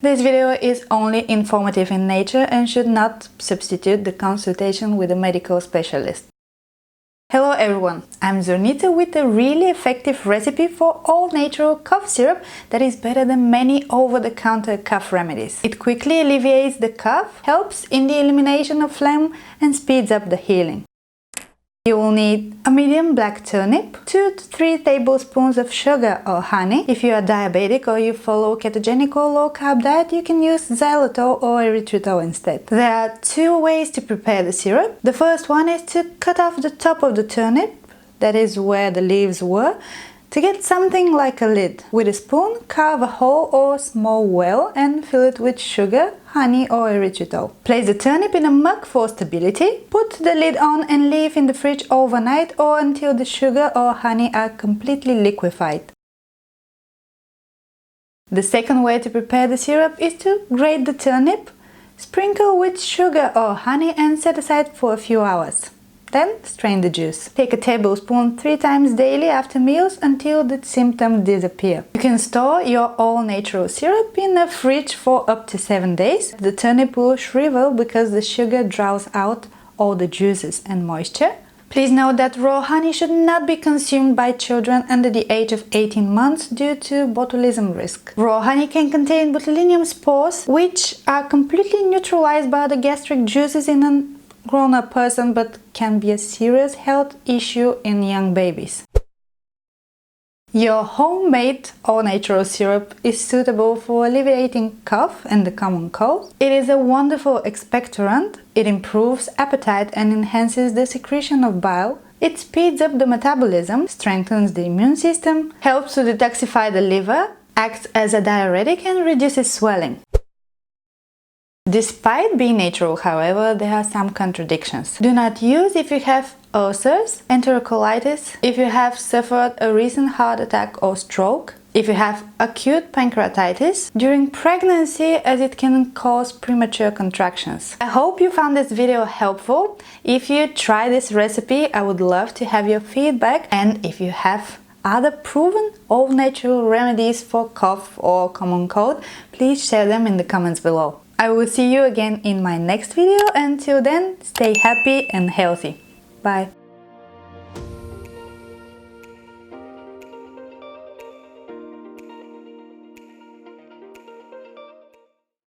This video is only informative in nature and should not substitute the consultation with a medical specialist. Hello everyone, I'm Zurnita with a really effective recipe for all-natural cough syrup that is better than many over-the-counter cough remedies. It quickly alleviates the cough, helps in the elimination of phlegm and speeds up the healing. You will need a medium black turnip, 2 to 3 tablespoons of sugar or honey. If you are diabetic or you follow ketogenic or low-carb diet, you can use xyltitol or erythritol instead. There are 2 ways to prepare the syrup. The first one is to cut off the top of the turnip, that is where the leaves were, to get something like a lid. With a spoon, carve a hole or small well and fill it with sugar, honey or erythritol. Place the turnip in a mug for stability. Put the lid on and leave in the fridge overnight or until the sugar or honey are completely liquefied. The second way to prepare the syrup is to grate the turnip, sprinkle with sugar or honey and set aside for a few hours. Then strain the juice. Take a tablespoon 3 times daily after meals until the symptoms disappear. You can store your all-natural syrup in the fridge for up to 7 days. The turnip will shrivel because the sugar draws out all the juices and moisture. Please note that raw honey should not be consumed by children under the age of 18 months due to botulism risk. Raw honey can contain botulinum spores, which are completely neutralized by the gastric juices in a grown-up person but can be a serious health issue in young babies. Your homemade all-natural syrup is suitable for alleviating cough and the common cold. It is a wonderful expectorant. It improves appetite and enhances the secretion of bile. It speeds up the metabolism, strengthens the immune system, helps to detoxify the liver, acts as a diuretic and reduces swelling. Despite being natural, however, there are some contradictions. Do not use if you have ulcers, enterocolitis, if you have suffered a recent heart attack or stroke, if you have acute pancreatitis, during pregnancy as it can cause premature contractions. I hope you found this video helpful. If you try this recipe, I would love to have your feedback, and if you have other proven all-natural remedies for cough or common cold, please share them in the comments below. I will see you again in my next video. Until then, stay happy and healthy. Bye.